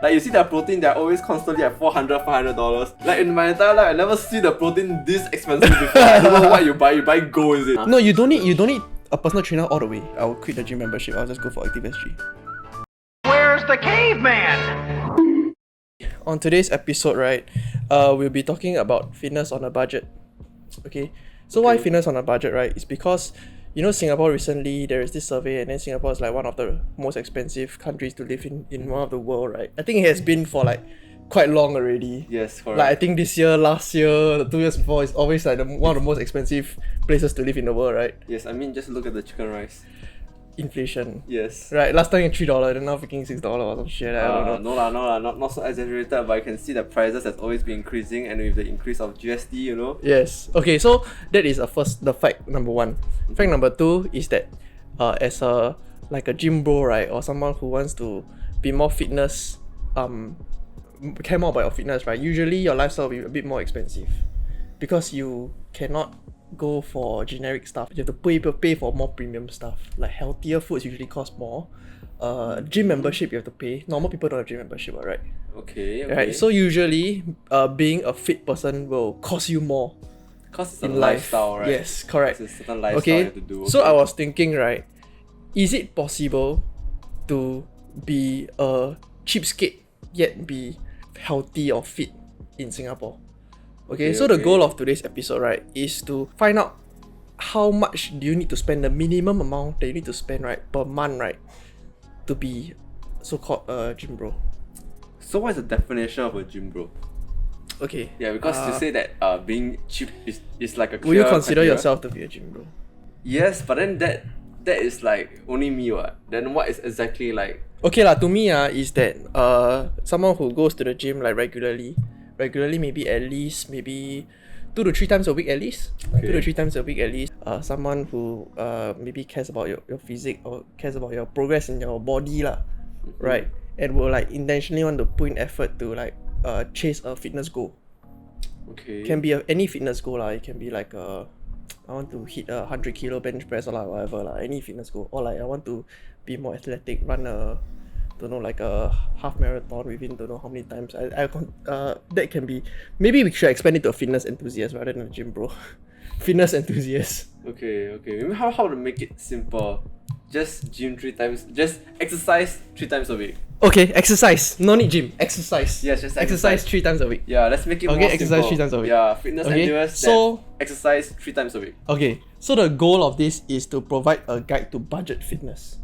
Like you see their protein, they're always constantly at $400. Like in my entire life, I never see the protein this expensive before. I don't know what you buy. You buy gold, is it? No, you don't need a personal trainer all the way. I'll quit the gym membership. I'll just go for Active SG. Where's the caveman? On today's episode, right, we'll be talking about fitness on a budget. Okay, so why fitness on a budget, right? It's because Singapore recently there is this survey, and then Singapore is like one of the most expensive countries to live in one of the world, right? I think it has been for like quite long already. Yes, correct. Like I think this year, last year, the 2 years before, it's always like one of the most expensive places to live in the world, right? Yes, I mean just look at the chicken rice. Inflation. Yes. Right, last time it's $3, then now freaking $6 or some shit. I don't know. No lah, not so exaggerated, but you can see the prices has always been increasing, and with the increase of GST, Yes. Okay, so that is the fact number one. Fact number two is that as a gym bro, right, or someone who wants to be more fitness, care more about your fitness, right, usually your lifestyle will be a bit more expensive because you cannot go for generic stuff. You have to pay for more premium stuff. Like healthier foods usually cost more. Gym membership you have to pay. Normal people don't have gym membership, right? Okay. Right. So usually, being a fit person will cost you more. Because it's in a lifestyle, right? Yes, correct. It's a certain lifestyle you have to do. Okay. So I was thinking, right, is it possible to be a cheapskate yet be healthy or fit in Singapore? Okay, so the goal of today's episode, right, is to find out how much do you need to spend, the minimum amount that you need to spend, right, per month, right, to be so-called a gym bro. So what is the definition of a gym bro? Okay. Yeah, because you say that being cheap is like a clear will you consider criteria? yourself to be a gym bro? Yes, but then that is like only me, what? Then what is exactly like? Okay lah, to me is that someone who goes to the gym like regularly, maybe at least 2 to 3 times a week at least. Okay. 2 to 3 times a week at least. Someone who maybe cares about your physique or cares about your progress in your body lah, right? And will like intentionally want to put in effort to like chase a fitness goal. Okay. Can be any fitness goal lah. It can be like I want to hit a 100 kilo bench press or like whatever lah. Any fitness goal, or like I want to be more athletic, run like a half marathon within don't know how many times. That can be, maybe we should expand it to a fitness enthusiast rather than a gym bro. Fitness enthusiast. Okay. Maybe how to make it simple? Just gym 3 times. Just exercise 3 times a week. Okay, exercise. No need gym. Exercise. Yes, just exercise 3 times a week. Yeah, let's make it more simple. Exercise 3 times a week. Yeah, fitness enthusiast. So exercise 3 times a week. Okay, so the goal of this is to provide a guide to budget fitness.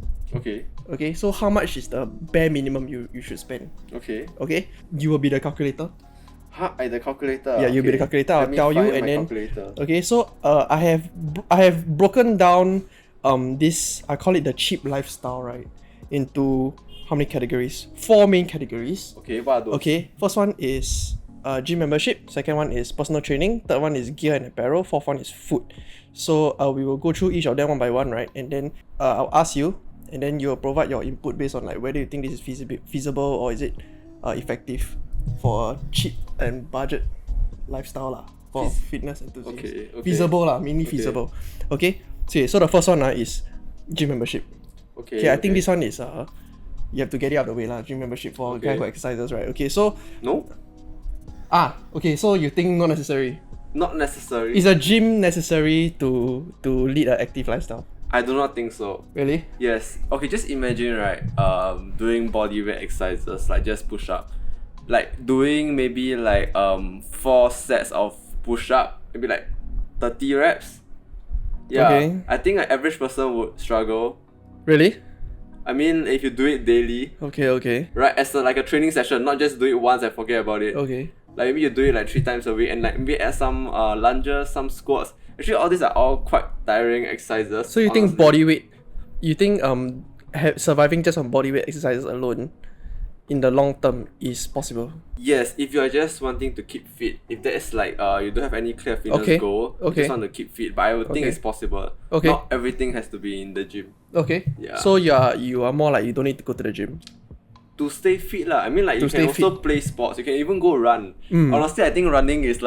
Okay, so how much is the bare minimum you should spend? Okay, you will be the calculator. Huh? The calculator? Yeah, you'll be the calculator. I'll tell you, and then calculator. Okay, so I have broken down this, I call it the cheap lifestyle, right, into how many categories? 4 main categories. Okay, what are those? Okay, first one is gym membership. Second one is personal training. Third one is gear and apparel. Fourth one is food. So we will go through each of them one by one, right? And then I'll ask you, and then you will provide your input based on like whether you think this is feasible or is it effective for a cheap and budget lifestyle lah, for fitness enthusiasts. Okay. Feasible lah, mainly feasible. Okay. So the first one is gym membership. Okay, I think this one is you have to get it out of the way lah. Gym membership for a guy who exercises, right? Okay, so no. Okay, so you think not necessary? Not necessary. Is a gym necessary to lead an active lifestyle? I do not think so. Really? Yes. Okay, just imagine, right, doing bodyweight exercises, like just push up. Like doing maybe like 4 sets of push up, maybe like 30 reps. Yeah. Okay. I think an average person would struggle. Really? I mean, if you do it daily. Okay. Right, as like a training session, not just do it once and forget about it. Okay. Like maybe you do it like 3 times a week, and like maybe add some lunges, some squats. Actually, all these are all quite tiring exercises. So you think bodyweight? You think surviving just on bodyweight exercises alone, in the long term, is possible? Yes, if you are just wanting to keep fit. If that is like you don't have any clear fitness goal, you just want to keep fit. But I would think it's possible. Okay. Not everything has to be in the gym. Okay. Yeah. So you are more like you don't need to go to the gym. To stay fit lah. I mean, like you can also play sports. You can even go run. Honestly, I think running is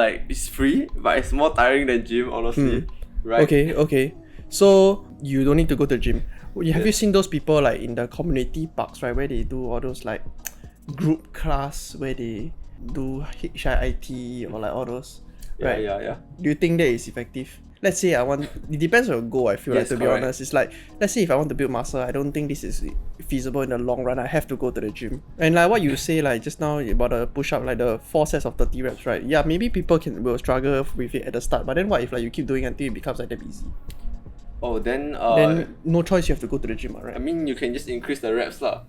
free, but it's more tiring than gym. Honestly, right? Okay. So you don't need to go to the gym. Have you seen those people like in the community parks, right, where they do all those like group class where they do HIIT or like all those, right? Yeah. Do you think that is effective? Let's say it depends on your goal, I feel Yes, like, to be correct. honest. It's like, let's say if I want to build muscle, I don't think this is feasible in the long run. I have to go to the gym. And like what you say, like just now about the push-up, like the 4 sets of 30 reps, right? Yeah, maybe people will struggle with it at the start, but then what if like you keep doing until it becomes like that easy? Oh, then Then no choice, you have to go to the gym, I right? mean, you can just increase the reps lah.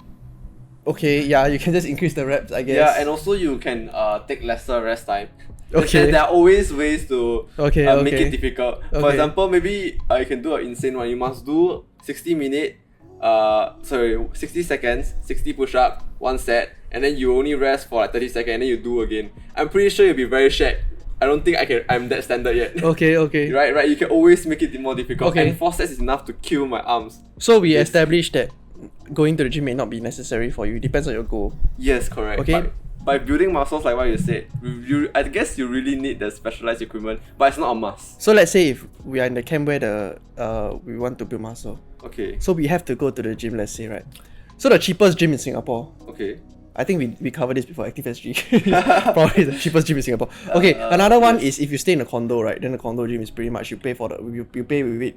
Okay, yeah, you can just increase the reps, I guess. Yeah, and also you can take lesser rest time. Okay. There are always ways to Okay, make okay. it difficult. For Okay. example, maybe you can do an insane one. You must do 60 seconds, 60 push-up, 1 set, and then you only rest for like 30 seconds and then you do again. I'm pretty sure you'll be very shagged. I don't think I'm that standard yet. Okay. Right. You can always make it more difficult. Okay. And 4 sets is enough to kill my arms. So we Yes. established that going to the gym may not be necessary for you. It depends on your goal. Yes, correct. Okay. But by building muscles, like what you said, I guess you really need the specialized equipment, but it's not a must. So let's say if we are in the camp where we want to build muscle, Okay. so we have to go to the gym, let's say, right? So the cheapest gym in Singapore, Okay. I think we covered this before, Active SG. Probably the cheapest gym in Singapore. Okay, another one is if you stay in a condo, right? Then the condo gym is pretty much you pay you pay with it.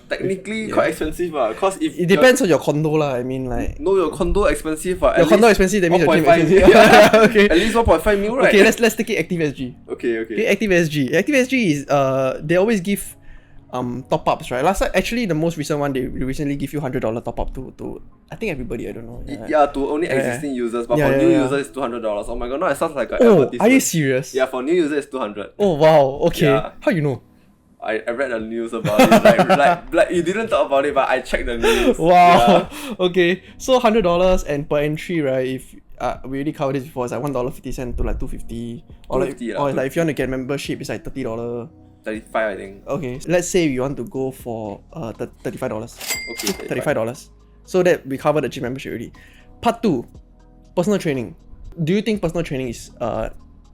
Technically Yeah. quite expensive, cause if It depends on your condo lah. I mean, like your condo expensive, your condo expensive, that means your gym 1.5 expensive. yeah. Okay. At least 1.5 mil, right? Okay, let's take it Active SG. Okay. Okay, Active SG. Active SG is they always give top ups, right? Last time, actually the most recent one, they recently give you $100 top up to I think everybody, I don't know. Yeah, to only existing users, but for new users it's $200. Oh my god, no, it sounds like an Oh, advertisement. are you serious? Yeah, for new users it's 200. Oh wow. Okay. Yeah. How you know? I read the news about it. like you didn't talk about it, but I checked the news. Wow. Yeah. Okay. So $100 and per entry, right? If we already covered this before, it's like $1.50 to like $2.50, or like $2.50 or like if you want to get membership, it's like $30. 35, I think. Okay. So let's say you want to go for $35. Okay. $35. So that we covered the gym membership already. Part 2, personal training. Do you think personal training is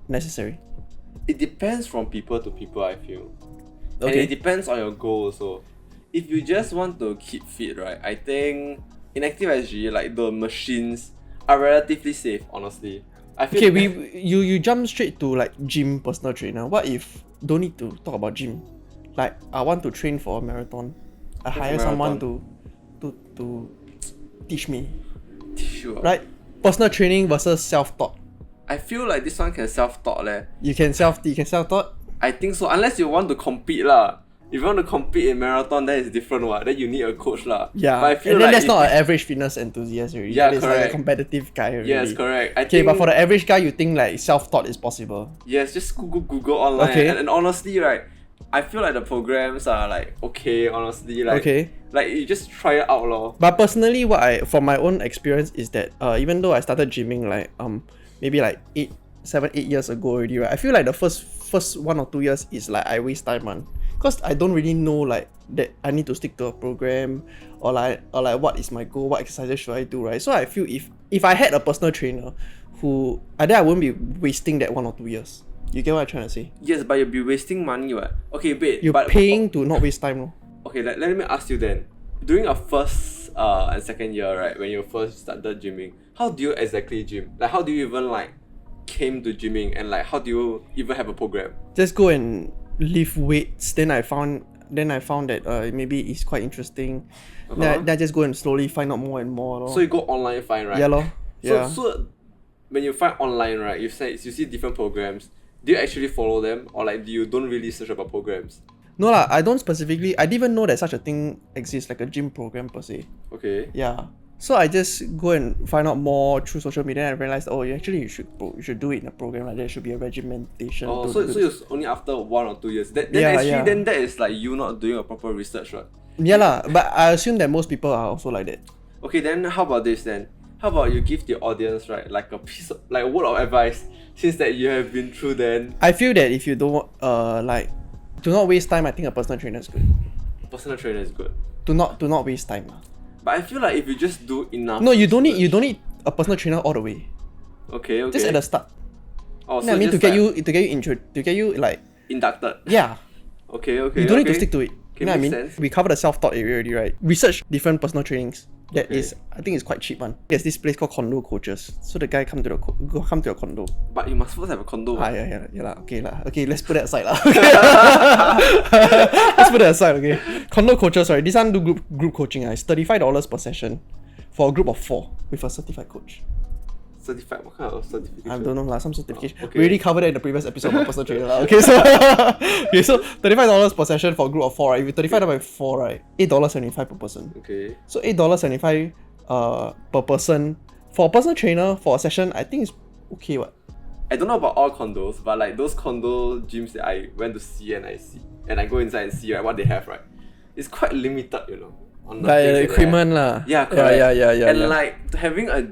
necessary? It depends from people to people, I feel. And Okay. it depends on your goal also. If you just want to keep fit, right, I think in Active SG, like the machines are relatively safe, honestly. I feel Okay, you jump straight to like gym personal trainer. What if don't need to talk about gym? Like I want to train for a marathon. I hire someone to teach me. sure. Right? Personal training versus self-taught. I feel like this one can self-taught leh. You can self-taught? I think so, unless you want to compete lah. If you want to compete in marathon, then it's different one. Then you need a coach lah. Yeah. But I feel and then like that's if- not an average fitness enthusiast already. Yeah, That is like correct. a competitive guy already. Yes, correct. I Okay, think, but for the average guy, you think like self-taught is possible. yes, just Google online. Okay. And honestly, right, I feel like the programs are like okay, honestly. Like, Okay. like you just try it out lor. But personally, from my own experience is that even though I started gymming like maybe like 7-8 years ago already, right? I feel like the first 1 or 2 years is like I waste time, man. Cause I don't really know like that I need to stick to a program or like what is my goal, what exercises should I do, right? So I feel if I had a personal trainer who then I wouldn't be wasting that 1 or 2 years. You get what I'm trying to say? Yes, but you'll be wasting money, what? Okay, wait. You're but paying to not waste time, no? Okay, let me ask you then. During your first and second year, right, when you first started gymming, how do you exactly gym? Like, how do you even like came to gymming, and like how do you even have a program? Just go and lift weights. Then I found that maybe it's quite interesting. Then I just go and slowly find out more and more. Lor. So you go online, find, right? Yeah, lor. Yeah. So when you find online, right, you see different programs. Do you actually follow them, or like you don't really search about programs? No lah, I don't specifically. I didn't even know that such a thing exists, like a gym program per se. Okay. Yeah. So I just go and find out more through social media, and I realized, you should do it in a program. Like there should be a regimentation. Oh, to so do it's only after 1 or 2 years. Then Yeah, actually, yeah. then that is like you not doing a proper research, right? Yeah lah, but I assume that most people are also like that. Okay, then how about this then? How about you give the audience, right, like a piece of, like a word of advice, since that you have been through then. I feel that if you don't do not waste time, I think a personal trainer is good. Personal trainer is good. Do not waste time. But I feel like if you just do enough. No, you don't research- need a personal trainer all the way. Okay. Just at the start. Oh, I mean just to get like you to get you like inducted. yeah. Okay. You don't need to okay. stick to it. Okay, You know what I mean? makes sense. We covered the self-taught area already, right? Research different personal trainings. That is, I think it's quite cheap one. There's this place called Condo Coaches. So the guy come to your condo. But you must first have a condo. Yeah lah. Okay lah. Okay, let's put that aside lah. Let's put that aside. Okay. Condo Coaches, right? This one do group coaching. It's $35 per session for a group of 4 with a certified coach. Certified? What kind of certification? I don't know lah. Some certification. Okay. We already covered that in the previous episode of personal trainer lah. Okay, so $35 per session for a group of 4, right? If you 35 by 4, right? $8.75 per person. Okay. So $8.75 per person for a personal trainer for a session. I think it's okay. What? I don't know about all condos, but like those condo gyms that I went to see and I go inside and see, right, what they have, right? It's quite limited, you know. On the Like equipment lah. Yeah, correct. Yeah. And like having a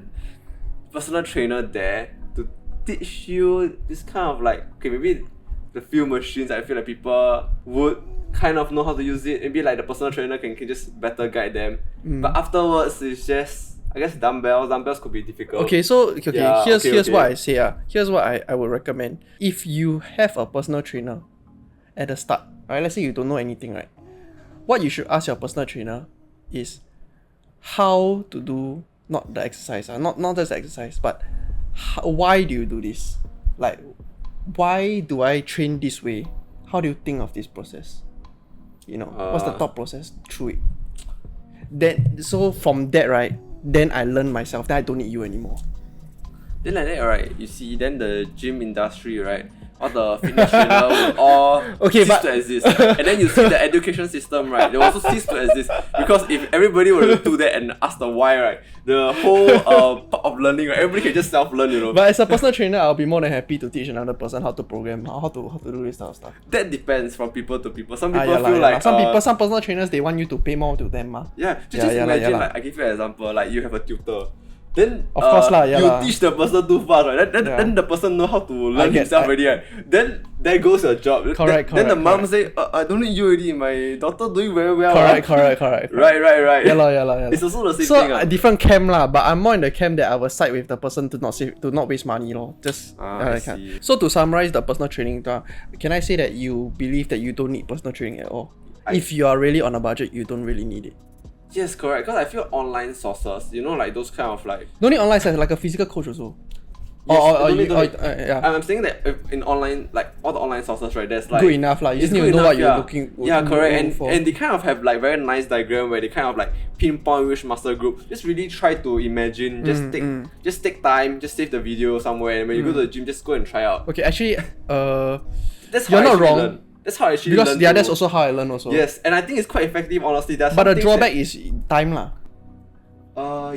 personal trainer there to teach you this kind of like, okay, maybe the few machines I feel like people would kind of know how to use it. Maybe like the personal trainer can just better guide them. But afterwards, it's just, I guess, dumbbells. Dumbbells could be difficult. Okay, so Yeah, here's what I say. Here's what I would recommend. If you have a personal trainer at the start, right? Let's say you don't know anything, right? What you should ask your personal trainer is how to do not the exercise, not just the exercise, but why do you do this? Like, why do I train this way? How do you think of this process? You know, what's the thought process through it? Then, so from that, right, then I learn myself. Then I don't need you anymore. Then like that, right, you see, then the gym industry, right, all the fitness trainer will all cease to exist. And then you see the education system, right, they will also cease to exist. Because if everybody were to do that and ask the why, right, the whole part of learning, right, everybody can just self-learn, you know. But as a personal trainer, I'll be more than happy to teach another person how to program, how to do this type of stuff. That depends from people to people. Some people feel like... Some personal trainers, they want you to pay more to them. Yeah, just imagine, like, I give you an example, like you have a tutor. Then of course you teach the person too fast, right? Then the person know how to learn himself already, right? Then there goes your job. Correct. Then the mom say, I don't need you already. My daughter doing very well. Correct. Right. Yeah. It's also the same so, thing. So different camp lah, but I'm more in the camp that I will side with the person to not waste money lor. Just I see. So to summarize the personal training, can I say that you believe that you don't need personal training at all? If you are really on a budget, you don't really need it. Yes, correct. Because I feel online sources, you know, like those kind of like... Don't need online sources, like a physical coach also. Yes, I'm saying that if in online, like all the online sources, right, there's like... Good enough lah. You just need to know what you're looking for. Yeah, correct. And they kind of have like very nice diagram where they kind of like pinpoint which muscle group. Just really try to imagine. Just take time. Just save the video somewhere. And when you go to the gym, just go and try out. Okay, actually, that's you're not wrong. That's how I actually learn. Because that's also how I learn also. Yes, and I think it's quite effective, honestly. But the drawback is time lah.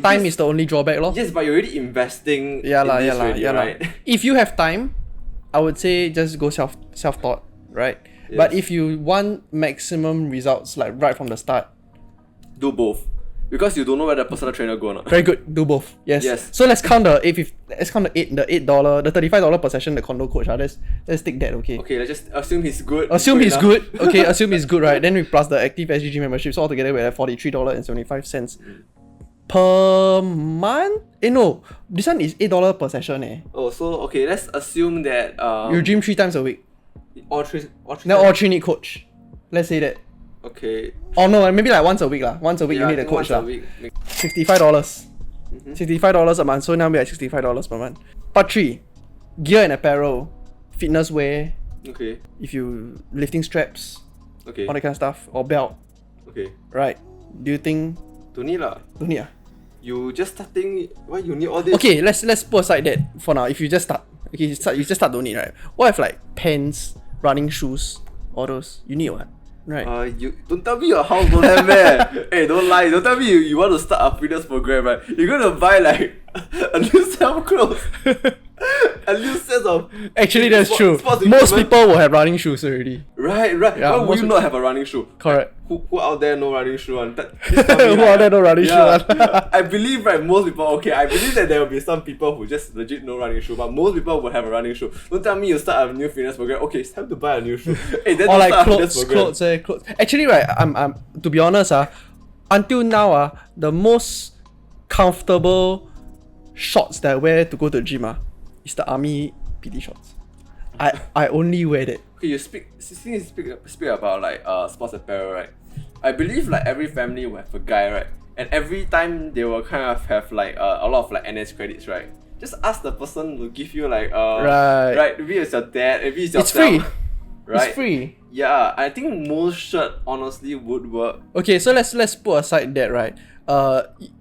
Time is the only drawback lor. Yes, but you're already investing in this already, right? If you have time, I would say just go self-taught, right? Yes. But if you want maximum results, like right from the start, do both. Because you don't know where the personal trainer go or not. Very good. Do both. Yes. So let's count the $8, the $35 per session, the condo coach. Let's take that, okay? Okay, let's just assume he's good. Assume he's good. Okay, assume he's good, right? Then we plus the active SGG membership, so altogether we're at $43.75 per month. No, this one is $8 per session. Oh, so okay, let's assume that you gym 3 times a week. All three. Now all 3 need coach. Let's say that. Okay. Oh no, maybe like once a week lah. Once a week you need a coach lah. $65. $65 a month. So now we're at $65 per month. Part 3. Gear and apparel. Fitness wear. Okay. If you lifting straps. Okay. All that kind of stuff. Or belt. Okay. Right. Do you think don't need lah? Don't need ah? You just starting, why you need all this? Okay, let's put aside that for now. If you just start. Okay, you just start don't need, right? What if like pants, running shoes, all those? You need what? Right. You don't tell me your house don't have man. Hey, don't lie. Don't tell me you want to start a fitness program, right? You're gonna buy like a new set of clothes. A new set of... Actually, that's true. Most people will have running shoes already. Right. Yeah, why would you not have a running shoe? Correct. Who out there no running shoe on? Who out there no running shoe on? I believe, right, most people, okay, I believe that there will be some people who just legit no running shoe, but most people will have a running shoe. Don't tell me you start a new fitness program. Okay, it's time to buy a new shoe. Hey, then or like clothes. Actually, right, I'm to be honest, until now, the most comfortable shorts that I wear to go to the gym is the army PT shorts. I only wear that. Okay, you speak about like sports apparel, right? I believe like every family will have a guy, right? and every time they will kind of have like a lot of like NS credits, right? Just ask the person to give you like right, maybe it's your dad, maybe it's It's yourself. free. Right? It's free. Yeah, I think most shirt honestly would work. Okay, so let's put aside that, right?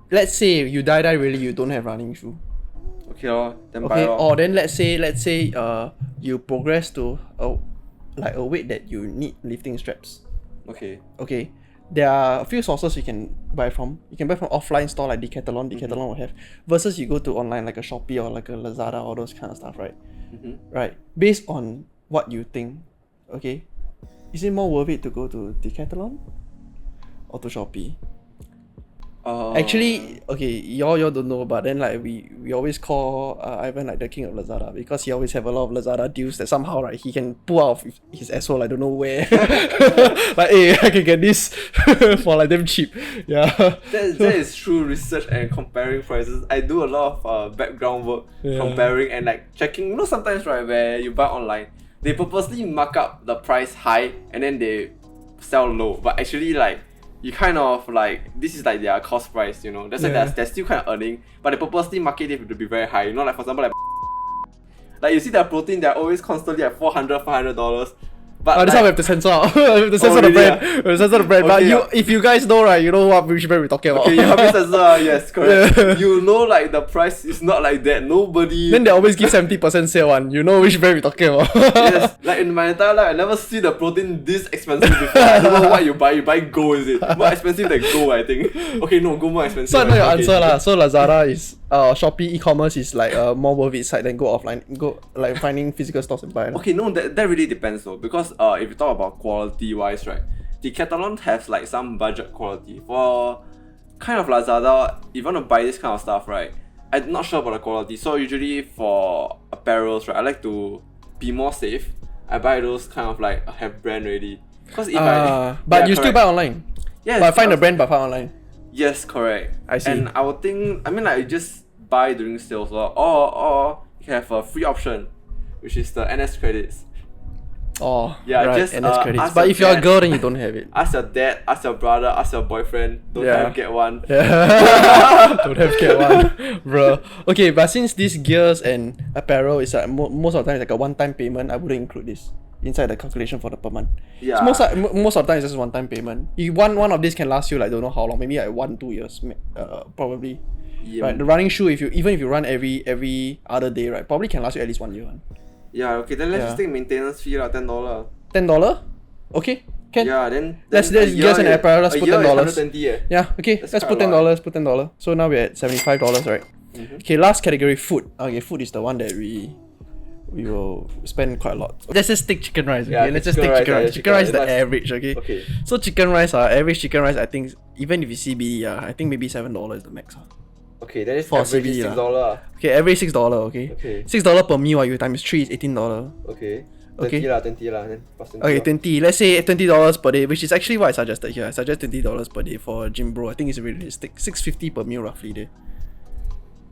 Let's say you die really you don't have running shoe. Okay, then buy Okay, lor. or then let's say you progress to a weight that you need lifting straps. Okay. Okay, there are a few sources you can buy from. You can buy from offline store like Decathlon. Decathlon will have, versus you go to online like a Shopee or like a Lazada, all those kind of stuff, right? Right. Based on what you think, okay, is it more worth it to go to Decathlon or to Shopee? Actually, okay, y'all don't know, but then like we always call Ivan like the king of Lazada because he always have a lot of Lazada deals that somehow right he can pull out of his asshole I don't know where. Like hey, I can get this for like damn cheap. Yeah. That is true research and comparing prices. I do a lot of background work comparing and like checking. You know sometimes right where you buy online, they purposely mark up the price high and then they sell low, but actually like you kind of like this is like their cost price, you know. That's why they're still kind of earning, but they purposely market it to be very high. You know, like for example, like you see their protein, they're always constantly at $400. But this like, one we have to censor out. We have to censor the really, brand. We have to censor the brand. But Okay, if you guys know right, you know what which brand we're talking about. okay, you help me censor. Yes, correct. You know, like the price is not like that. Nobody. Then they always give 70% sale one. You know which brand we're talking about. Yes, like in my entire life, I never see the protein this expensive before. I don't know what you buy. You buy gold, is it? More expensive than gold, I think. Okay, no, gold more expensive. So I know your Okay. answer lah. So Lazada is Shopee e-commerce is like a more worth it site than go offline. Go like finding physical stores and buy. Okay, no, that really depends though, because if you talk about quality wise, right, Decathlon has like some budget quality. For kind of Lazada, if you want to buy this kind of stuff, right, I'm not sure about the quality. So usually for apparels, right, I like to be more safe. I buy those kind of like have brand already. Because if but you still buy online. Yes, But find the brand but find online. Yes, correct. I see. And I would think, I mean like you just buy during sales or you can have a free option, which is the NS credits. Oh, Yeah, right, just, NS credits. ask But your if you're a dad. girl, then you don't have it. Ask your dad, ask your brother, ask your boyfriend. Don't have get one. Yeah. Don't have get one, bro. Okay, but since these gears and apparel is like most of the time it's like a one-time payment, I wouldn't include this inside the calculation for the per month. Yeah. So most of the time it's just one-time payment. You one of these can last you like don't know how long, maybe like 1-2 years, probably. Yeah. Right, the running shoe even if you run every other day, right, probably can last you at least 1 year. Yeah, okay, then let's Yeah. just take maintenance fee lah, $10. $10? Okay, can. Yeah, then Let's a year gears and is- apparel, let's a put year is $10. 120 eh. Yeah, okay, That's let's quite put a lot. $10, So now we're at $75, right? Okay, last category, food. Okay, food is the one that we will spend quite a lot. Let's just take chicken rice, okay? Yeah, Let's just chicken take rice, chicken yeah, rice. Chicken rice is the that's- average, okay? Okay. So chicken rice, average chicken rice, I think, even if you CBD, I think maybe $7 is the max. Okay, then it's For average CBD $6 lah. lah. Okay, average $6, okay? Okay. $6 per meal, you times 3 is $18. Okay. Okay. 20 lah, then plus 20 Okay, lah. 20. Let's say $20 per day, which is actually what I suggested here. I suggest $20 per day for a gym bro. I think it's realistic. $6.50 per meal roughly there.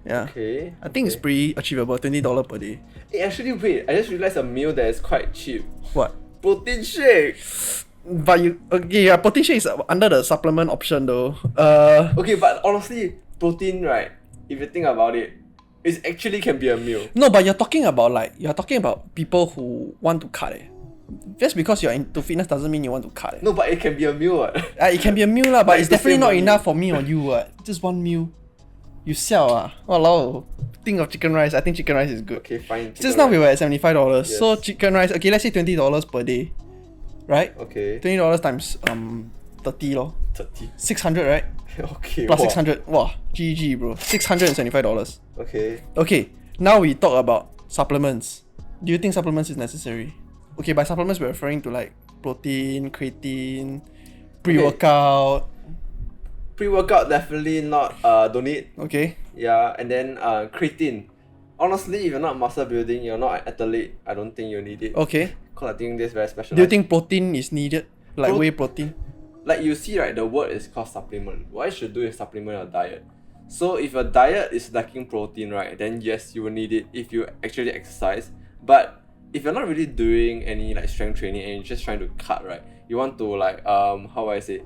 Yeah. Okay. I think it's pretty achievable. $20 per day. Hey, actually, wait, I just realized a meal that is quite cheap. What? Protein shake! But protein shake is under the supplement option though. Okay, but honestly, protein, right, if you think about it, it actually can be a meal. No, but you're talking about people who want to cut. Just because you're into fitness doesn't mean you want to cut. No, but it can be a meal. What? It can be a meal lah, but Like it's the definitely same not money. enough for me or you. Just one meal. You sell Walao. Think of chicken rice. I think chicken rice is good. Okay, fine. Just chicken now we rice. were at $75. Yes. So chicken rice, okay, let's say $20 per day. Right? Okay. $20 times 30 lor. 30. 600, right? Okay. Plus wow. 600. Wow, GG bro. $675. Okay. Okay, now we talk about supplements. Do you think supplements is necessary? Okay, by supplements we're referring to like protein, creatine, pre-workout. Pre-workout definitely not. Don't need. Okay. Yeah, and then creatine. Honestly, if you're not muscle building, you're not an athlete, I don't think you need it. Okay. Cause I think this is very special. Do you think protein is needed? Like Pro- whey protein? Like you see, right, the word is called supplement. What you should do is supplement your diet. So if your diet is lacking protein, right, then yes, you will need it if you actually exercise. But if you're not really doing any like strength training and you're just trying to cut, right, you want to like how do I say,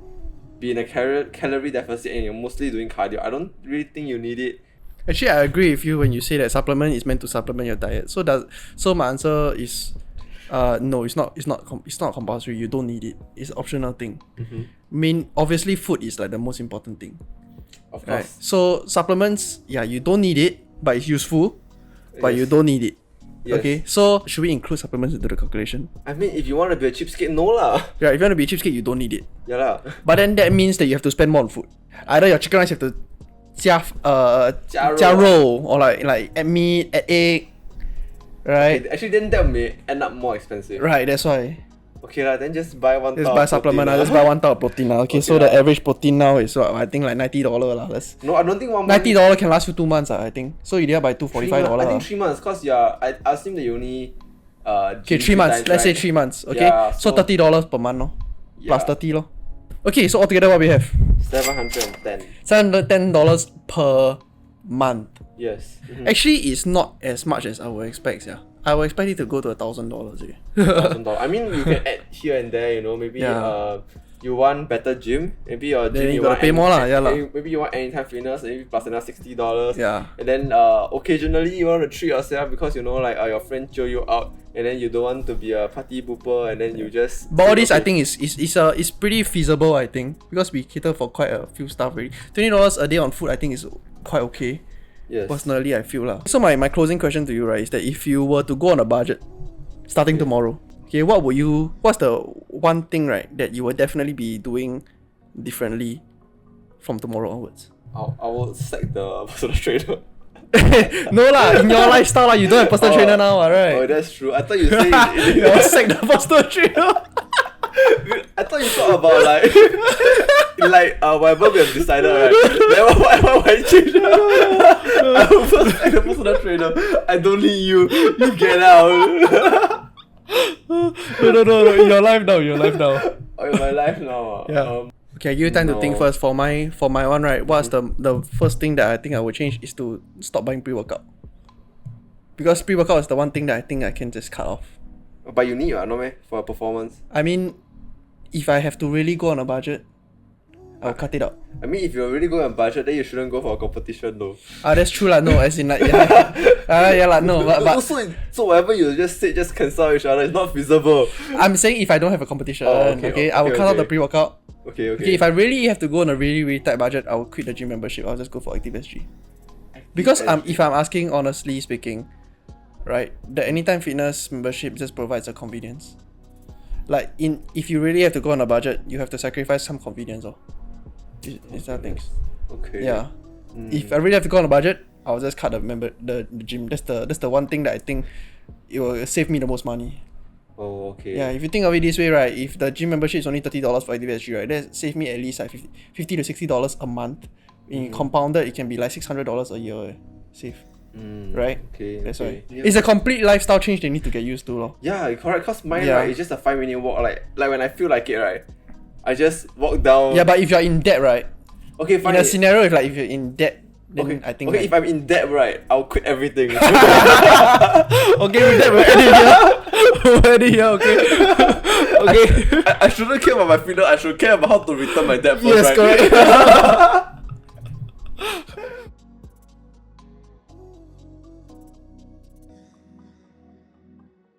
be in a calorie deficit and you're mostly doing cardio, I don't really think you need it. Actually, I agree with you when you say that supplement is meant to supplement your diet. So my answer is, no, it's not compulsory. You don't need it. It's an optional thing. Obviously, food is like the most important thing. Of course. Right. So supplements, yeah, you don't need it, but it's useful. But you don't need it. Yes. Okay. So should we include supplements into the calculation? I mean, if you want to be a cheapskate, no lah. Yeah, if you want to be a cheapskate, you don't need it. Yeah lah. But then that means that you have to spend more on food. Either your chicken rice you have to 加肉 or like add meat, add egg, right? Okay, actually, then that may end up more expensive. Right, that's why. Okay lah, then just buy one. Just buy supplement, just buy 1 tub of protein. Okay, so the average protein now is what, I think like $90 lah. No, I don't think $90 can last you 2 months, I think. So you did buy $245. I think 3 months, cause I assume that you only Okay, 3 months. times, Let's say right? 3 months. Okay, Yeah, so so- $30 per month, no? Plus Yeah. 30 lo. Okay, so altogether what we have? $710. $710 per month. Yes. Actually, it's not as much as I would expect, yeah. I would expect it to go to $1,000 again. $1,000. I mean, you can add here and there. You know, maybe Yeah. you want better gym. Maybe your gym Then you gotta want pay more lah, yeah lah. Maybe you want anytime fitness. Maybe plus another $60. Yeah. And then occasionally you want to treat yourself because you know like your friend chill you out, and then you don't want to be a party pooper, and then you just. But all this I think is pretty feasible, I think, because we cater for quite a few stuff already. $20 a day on food I think is quite okay. Yes. Personally, I feel lah. So my closing question to you, right, is that if you were to go on a budget starting tomorrow, okay, what's the one thing, right, that you will definitely be doing differently from tomorrow onwards? I will sack the personal trainer. No lah, in your lifestyle lah, you don't have personal trainer now, right? Oh, that's true. I thought you said You will sack the personal trainer. I thought you thought about like whatever we have decided, right? Then whatever I change. I will first sack the personal trainer. I don't need you. You get out. No, in your life now, Oh, in my life now. Yeah. Okay, I give you time to think no. first. For my one, right, what's the first thing that I think I would change is to stop buying pre-workout. Because pre-workout is the one thing that I think I can just cut off. But you need no man for a performance. I mean, if I have to really go on a budget, I'll cut it out. I mean, if you're really going on budget, then you shouldn't go for a competition though. That's true lah. No, as in like yeah lah. No, but So whatever you just said, just cancel each other. It's not feasible. I'm saying if I don't have a competition, Oh, okay, I will cut out the okay. pre-workout. Okay. Okay, if I really have to go on a really, really tight budget, I will quit the gym membership. I'll just go for ActiveSG. Because if I'm asking honestly speaking, right, the Anytime Fitness membership just provides a convenience. Like if you really have to go on a budget, you have to sacrifice some convenience. It's that things. Okay. Yeah. If I really have to go on a budget, I'll just cut the gym. That's the one thing that I think it will save me the most money. Oh, okay. Yeah, if you think of it this way, right, if the gym membership is only $30 for ActiveSG, right, that save me at least like $50 to $60 a month. In compounded, it can be like $600 a year. Save. Right? Okay. That's okay. why. It's a complete lifestyle change they need to get used to, lor. Yeah, correct. Cause mine Yeah. right, it's just a 5-minute walk. Like when I feel like it, right, I just walk down. Yeah, but if you're in debt, right, Okay, in fine. a scenario if you're in debt, then Okay, I think okay. If I'm in debt, right, I'll quit everything. okay, with that we're ending here. We're ending here, okay. Okay. I shouldn't care about my freedom. I should care about how to return my debt first, Yes, right? correct.